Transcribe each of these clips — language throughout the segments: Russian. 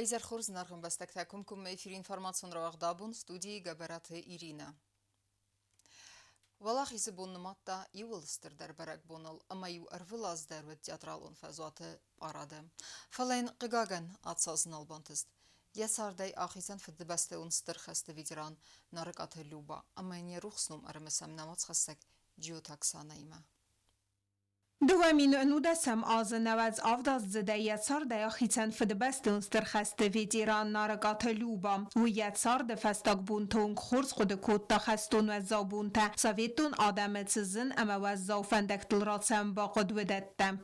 Вайзер Хорзнархым бастактакум кум эфир информацион равахдабун студии Габараты Ирина. Валах изибун матта ювылстыр дәрбәрәк бонал, амаю арвылаз дәрвет театралун фазуаты арады. Фалайн қигаган атсазын албантыст. Ясардай ахисан фиддебәсте унстыр хасты ветеран нарыкаты люба, амайне рухснум арымысам намац хастак джиотаксанайма. دوامین نودسم از نوز آفداز زده یتسار ده خیتن فدبستون سترخست ویدیران نارگات لوبا و یتسار ده فستاق بونتون خورز خود کود تخستون و زابون تا سویتون آدم تزن اما و زوفندک تلراتسم با قد ودتم.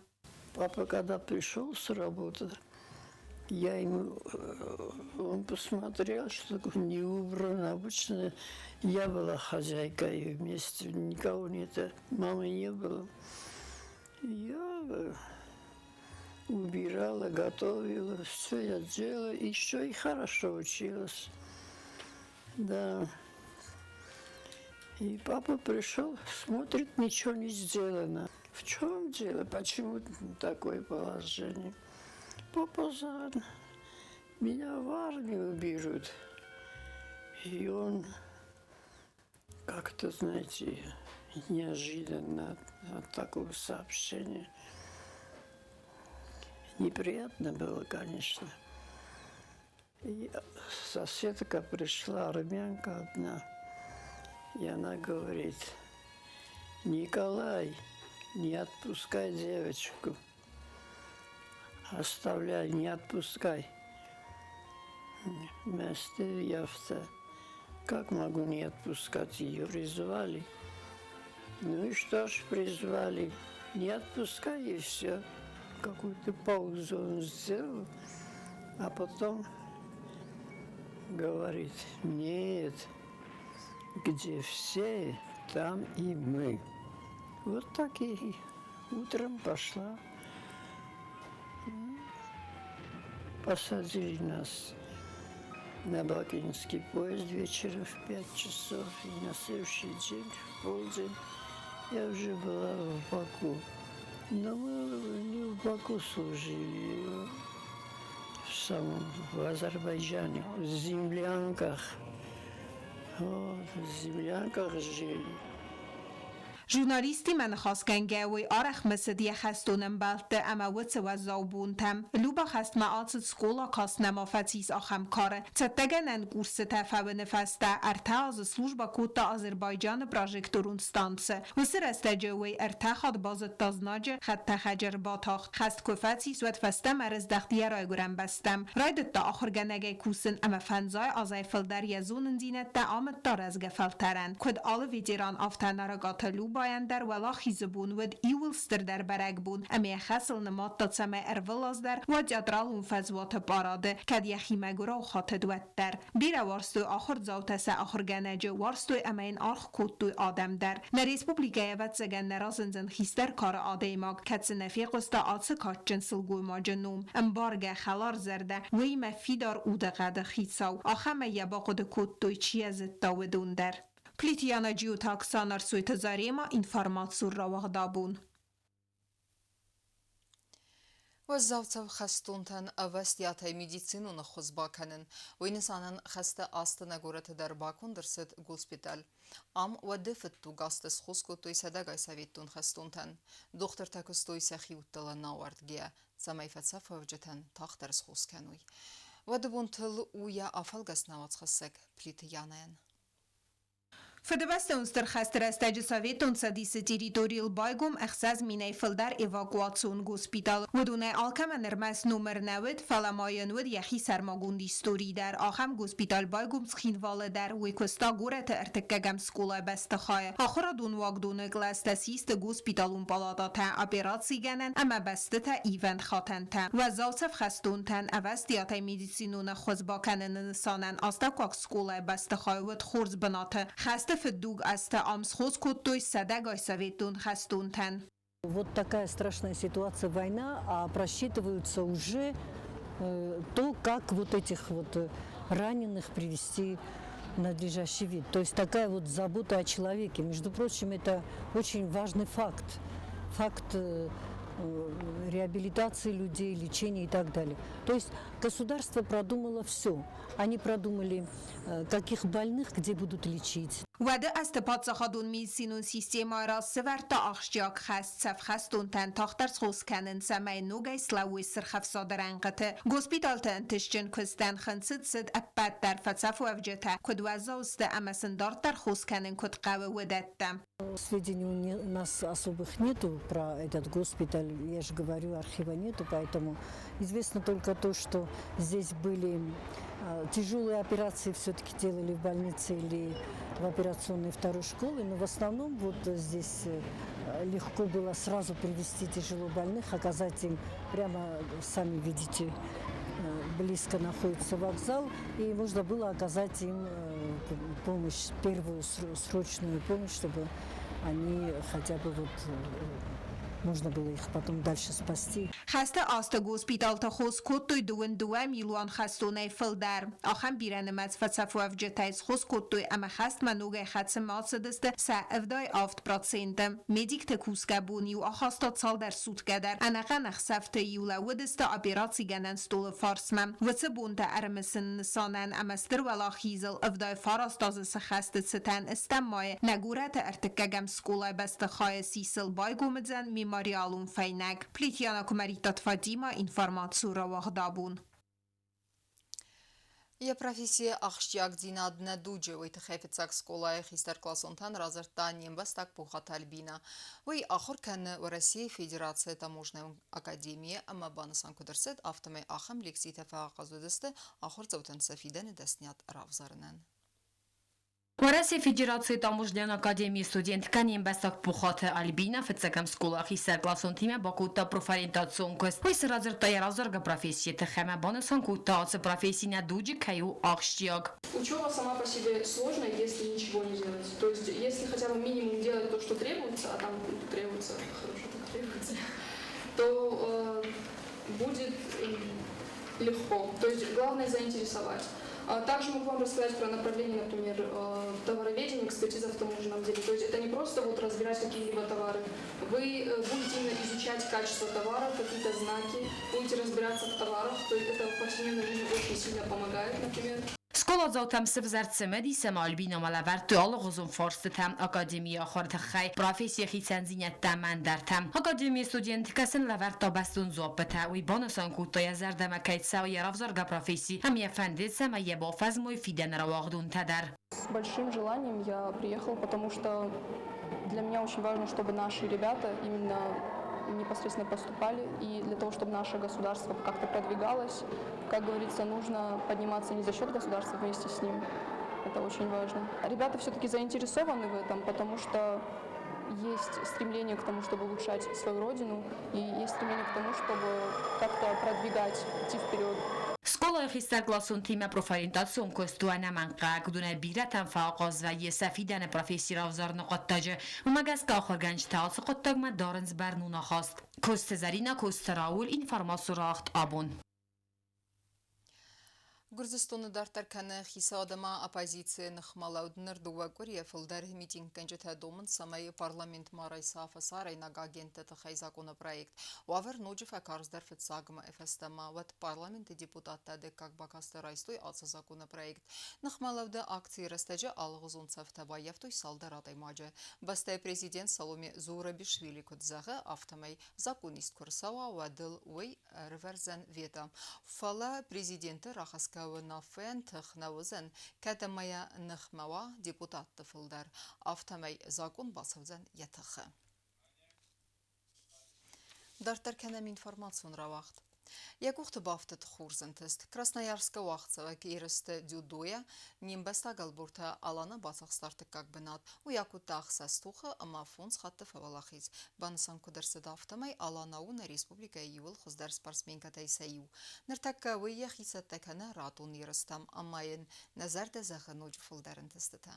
Папа, когда пришел с работы, он посмотрел, что не убрано. Обычно я была хозяйкой, вместе никого нет, мамы не было. Я убирала, готовила, все я делала, еще и хорошо училась. Да. И папа пришел, смотрит, ничего не сделано. В чем дело? Почему такое положение? Папа меня в армию берут. И он как-то, знаете, неожиданно от такого сообщения. Неприятно было, конечно. И соседка пришла, армянка одна, и она говорит: Николай, не отпускай девочку, оставляй, не отпускай. Вместо я-то как могу не отпускать ее? Призвали. Ну и что ж, призвали, не отпускай, и все. Какую-то паузу он сделал, а потом говорит: нет, где все, там и мы. Вот так и утром пошла. Посадили нас на бакинский поезд вечером в 5 часов, и на следующий день, в полдень, я уже была в Баку. Но мы не в Баку служили, в Азербайджане, в землянках. Вот, в землянках жили. ژورنالیستی من خواست کنگوی آرخ مسدی خستونم بالته اما وچه و زوبونتم لوبا خست معاصد سکولا کاست نمافتیس آخم کاره تتگنن گورس تفاوه نفسته ارتاز سلوجبا کوتا آذربایجان پراژکتورون ستانسه و سر استجوی ارتاخاد بازد تازناجه خد تخجر باتاخ خست کفتیس و تفسته مرز دختیه رای گرم بستم راید تا آخر گنگه کوسن اما فنزای آزای فلدر یزونن دینت تا آمد دار از گفلترن کد آل ویدیران آفتن رگات لوبا در ولا خیزبون ود ایولستر در برگ بون امی خسل نمات تا سمه ارولاز در و جدرالون فزوات باراده کد یخی مگورا و خاطد ود در بیر وارستوی آخر زاوت سه آخر گنجه وارستوی امین آرخ کودتوی آدم در نریسپوبلیکای ود زگن نرازنزن خیستر کار آده ماگ کد سنفی قستا آتس کات جنسل گوی ما جنوم امبارگه خلار زرده وی مفیدار اوده قد خیساو آخمه یبا قد کودتوی چیه زد ودون در Plitjana Giutaksanar Suitazarema информацию равахдабун. Ваззавцав хастунтан авастиятай медицину на хозбаканын. Войнысанын хаста астына гораты дарбакун дырсыд госпиталь. Ам вадыфытту гастыс хускутуй садагай саветтун хастунтан. Доктор такустуй сахиуттала науардгия. Замайфатса фавджатан тахтарс хускануй. Вадыбун тыл уя афалгас навацхасак плитянаян. فدبست اونستر خستر استج سویتون سدیس تریتوریل بایگم اخساز مینای فلدر ایواکواتسون گوسپیتال ودونه آلکم نرمس نومر نود فلماین ود یخی سرماگوندی ستوری در آخم گوسپیتال بایگم سخینواله در ویکوستا گورت ارتکگم سکولا بستخای آخرا دون واگدونه گلست سیست گوسپیتالون بالادا تا اپیراسی گنن اما بسته تا ایوند خاتن تا و زاوسف خستون تن اوستیاتای میدیسینون خوزباکنن نسانن آستاکاک سکولا بستخای ود خورز بناته خسته فدوگ است آمس خوز کتوی садагай советун хастунтан. Вот такая страшная ситуация, война, а просчитываются уже то, как вот этих вот раненых привести в надлежащий вид. То есть такая вот забота о человеке. Между прочим, это очень важный факт. Факт реабилитации людей, лечения и так далее. То есть государство продумало все. Они продумали, каких больных где будут лечить. وده است پادسخادون میسینون سیستما را سور تا آخشیاک خست سف خستون تن تاختر سخوز کنن سمای نوگای سلاوی سرخف صادران قطع گوسپیتال تن تشجن کستن خنسد سد اپاد در فتسف و افجتا کد وزاوست اما سندارد در خوز کنن کد قوه ودتم. Сведений у нас особых нету про этот госпиталь, я же говорю, архива нету, поэтому известно только то, что здесь были тяжелые операции все-таки делали в больнице или в операционной второй школы, но в основном вот здесь легко было сразу привезти тяжело больных, оказать им прямо, сами видите, близко находится вокзал, и можно было оказать им помощь, первую срочную помощь, чтобы они хотя бы вот можно было их потом дальше спасти. خسته آست گوسپیتال تا خوز کتوی دو میلیون خستونه فل در آخم بیرن مز فتصف و افجتایز خوز کتوی اما خست منوگه خدس ماسدست سا افدای آفت پراتسیندم میدیک تکوسکه بونی و آخاستاد سال در سود گدر انقا نخسفت یولا ودست اپیراتی گنن ستول فارسمم و چه بونت ارمسن نسانن اما ستر ولا خیزل افدای فاراستاز سخست ستن استمای نگورت ارتکگم سکولای بست خای سیسل بای گومدزن میماری آلون فینگ پلیتیانا کمریتات فادیما інформацію равахдабун. Я профессия ахштяк динадна дуджи, вы тхефицак скола хистер классонтан разертанием бастак пухат альбина. Вы ахор кен в России Федерация таможенной академии, ама банасан кудерсет автомай ахам лекции тафаақазудесте ахор цаутан сафиден деснят равзарнен. Россия Федерации таможенной академии студентка Нембасак Пухата Альбина в сколах и сергласон тиме бакута профориентацион квест. Вы сразу разорга профессии тхема бонусан кута от профессии на дуджи каю ахштиаг. Учеба сама по себе сложная, если ничего не делать. То есть, если хотя бы минимум делать то, что требуется, а там требуется, хорошо так требуется, то будет легко. То есть, главное заинтересовать. Также могу вам рассказать про направление, например, товароведения, экспертиза в таможенном деле. То есть это не просто вот разбирать какие-либо товары. Вы будете именно изучать качество товаров, какие-то знаки, будете разбираться в товарах. То есть это в повседневной жизни очень сильно помогает, например. Скола заўтам севзарцемеди сема Альбина малавар туал غزون فارس تام أكاديمية خارت خي بروفيسيا خيسانزينة تامن در تام أكاديمية ستودنت كسن لور تابستون زوبتا ويبانسان كوتايا زردما كيت ساوي رافزارغا بروفيسي هم يفندد سما يبافز مفيدن رواغدون تدر. С большим желанием я приехала, потому что для меня очень важно, чтобы наши ребята именно непосредственно поступали, и для того, чтобы наше государство как-то продвигалось, как говорится, нужно подниматься не за счет государства, вместе с ним. Это очень важно. Ребята все-таки заинтересованы в этом, потому что есть стремление к тому, чтобы улучшать свою родину, и есть стремление к тому, чтобы как-то продвигать, идти вперед. Скола хистер гласун тима профориентацион костуана منقع گدونه بیرتن فاقاز و یه سفیدن پروفیسی رافزار نقاط تاجه و مگس که آخر گنج تاعت قد من دارنز برنونا خواست کست زرینه کست راول اینفرماسو راخت آبون Гурзистоны дартарканы хисадама оппозиции нахмалауднер дуагурия филдер митинг кенджета домын самай парламент марай сафа сарай нагагента тахай законопроект. Уавер ноджиф акарздер фитсагма эфестама ват парламент депутата де как бакасты райстой аца законопроект. Нахмалауда акции растеджа алгызун цафтабаевтой салдаратай маджа. Бастай президент Саломе Зурабишвили кодзага автомай законист курсава вадыл уй реверзен вета. Фала президенты рахаска нафен тхнавзен кадамая нахмава депутат филдар автомай закон басавзен ятхы. Дартарканам информацион равахт. Якухты бафтат хурзентест. Красноярска вахтсава кейресте дюдоя нимбеста галбурта алана басах стартык как бинат. У якутах састуха ама фунс хатты фавалахиз. Бансан кудерсед автомай алана уна республика юл хуздар спортсменка тайсаю. Нертакка выя хисаттакана ратун ирестам амайын назарда захануж фулдарентестета.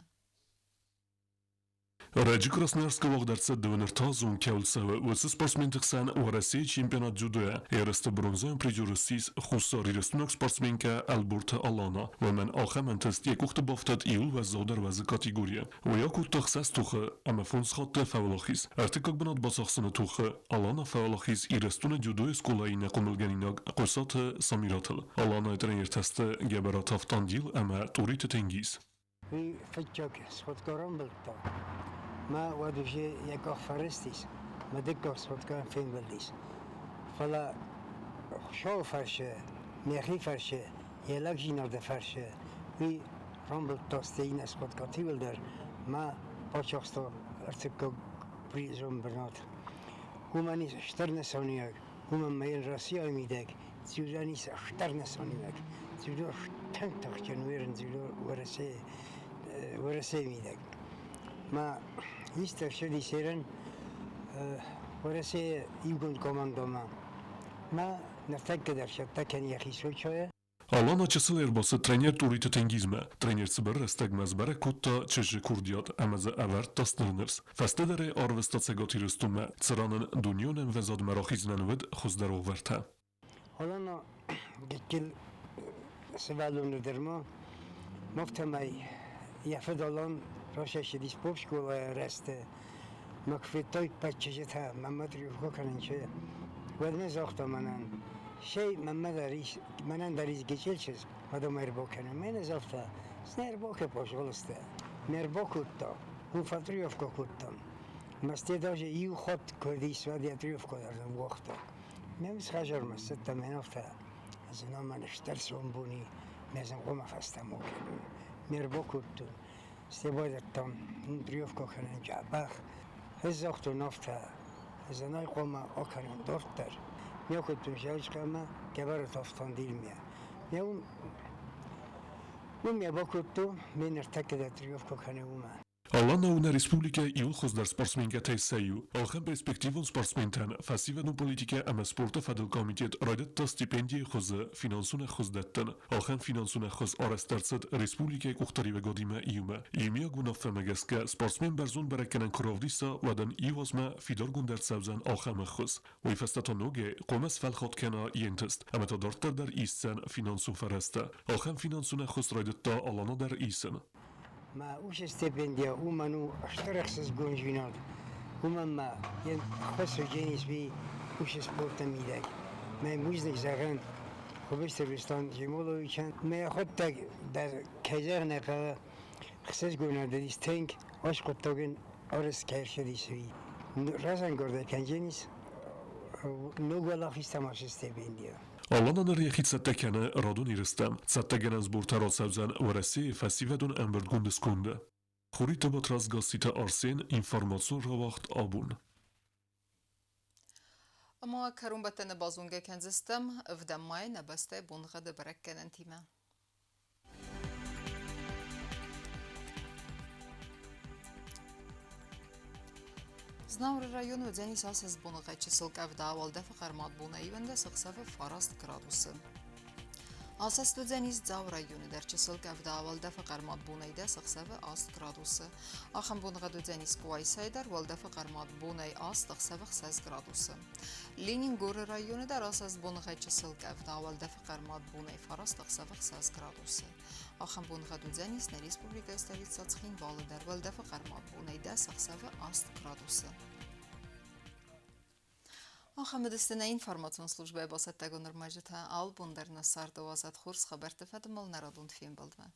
Раджи Красноярского вогдарца Девенертазун Кяулсава высы спортсментиксан в России чемпионат дзюдо. Ересте бронзовым придюрсис Хусар рестунок спортсменка Альбурта Алана. Вмен ахаментест якухта бафтат иул و زودر وز کاتیگوریا و یا کو تخصص توخه اما فونس خاطر فعالاخیز ارتکاک بنات باساخسن توخه آلانا فعالاخیز ایرستون جودو اسکولایی نقوملگنیناگ قصات سامیراتل آلانا اترنیر تست گبرات افتاندیل اما توریت تنگیز وی فتشاك سخوتكاران بلتا ما ودوشي يكاخ فرستيس ما دكاخ سخوتكاران فين بلديس فلا شو فرشه ميخي فرشه يلاك جينار ده فرشه وی رامبل تاستين سخوتكارتي بلدر ما پاچاخستا ارتكاك بريزون برنات هوماني شترن سانياك هومان مين راسي آميدك زيوداني شترن سانياك زيودو شتن تخجن ويرن زيودو ورسه میدک ما هیچ ترشدی سرن ورسه ایگون کاماندوما ما نفتک درشد تکن یخی سوچه آلانا چسل ارباس ترینر توریت تنگیزمه ترینر سبر رستگ مزبره کتا چجه کردیات امز اورد تاسترنرس فسته داره آروستا سگاتی رستومه سرانن دنیونن وزاد مراخیزنن ود خوزدر اوورته آلانا گکل سوالون درما مفتمای یفت آلان راشش دیس پوپ شکولا رسته مکفتای پچشت ها محمد ریفکو کننچه ودنه زاختا منن شی محمد داریش منن داریش گچل چیز مدام اربا کنم من زافتا سنر باکه پاش غلسته مربا کتا اون فتریفکو کتام مستی داشه ایو خود کردیس و دیتریفکو دارم وقتا میمیز خجر مسته منافتا از اینا من اشتر سنبونی میزن قوم فستم کنم مربا کتون استباید تام دریافت کنن جابخ از وقت نفته از نای قوم آکنن دورتر میا کتون شاید کما کبار تافتان دیل میا میا با کتو من ارتکد دریافت کنه اومه Алана уна республика иул хоздар спортсменка тайсаю. Алхам перспективун спортсментан фасивану политика ама спорта фадал комитет райдатта стипендия хоза финансуна хоздаттан. Алхам финансуна хоз арастарцад республика кухтариве годима иума. Имия гунафта мегаска спортсмен барзун бараканан кровдиса вадан иуазма фидор гундар савзан алхам хоз. Уифастатонуге قومس فالخات کنا ینتست اما تا دارتر در ایستن فینانسون فرسته آخم فینانسون خست رایدتا آلانا در ایستن ما اوش استipendیا او منو اشترخص گونجیناد ما ین خسر جنیس بی اوش سپورت میدک ما موزدک زغن خوبش تربستان جمولوی چند ما خود تک در کجر نقل خسر گوناد دیس تنگ آش خود تاگن آرس کهر شدیس بی رازن گرده کنجنیس نوگلا خیستم آش استipendیا Алана рехит саттакана радун ирстам. Саттаган аз буртара савзан вараси фасивадун амберд гундескунда. Хурита батразгасита арсен информацион равахт абун. اما کرون بتن بازونگه کنزستم افدمای نبسته بونغد برکن انتیمه Znavr rayonu ödeni sasız bunu kaçısıl kavda valda fıkarmat buna ivende sıksafı farast gradusu. Asas ödeniz zav rayonu derçısıl kavda valda fıkarmat buna ide sıksafı ast gradusu. Axım bunu ödeniz kuay saydar valda fıkarmat buna ast sıksafı xsaz gradusu. Lenin Gori rayonu der asas bunu kaçısıl kavda valda fıkarmat buna farast sıksafı xsaz gradusu. Axım bunu ödeniz ne Respublika stolitsa Tskhin valı der valda fıkarmat buna ide sıksafı ast gradusu. Ахамедистина информацион служба басаттагонер мажита албундер насар 12 хурс хабар тефадмал нарадун фим болдва.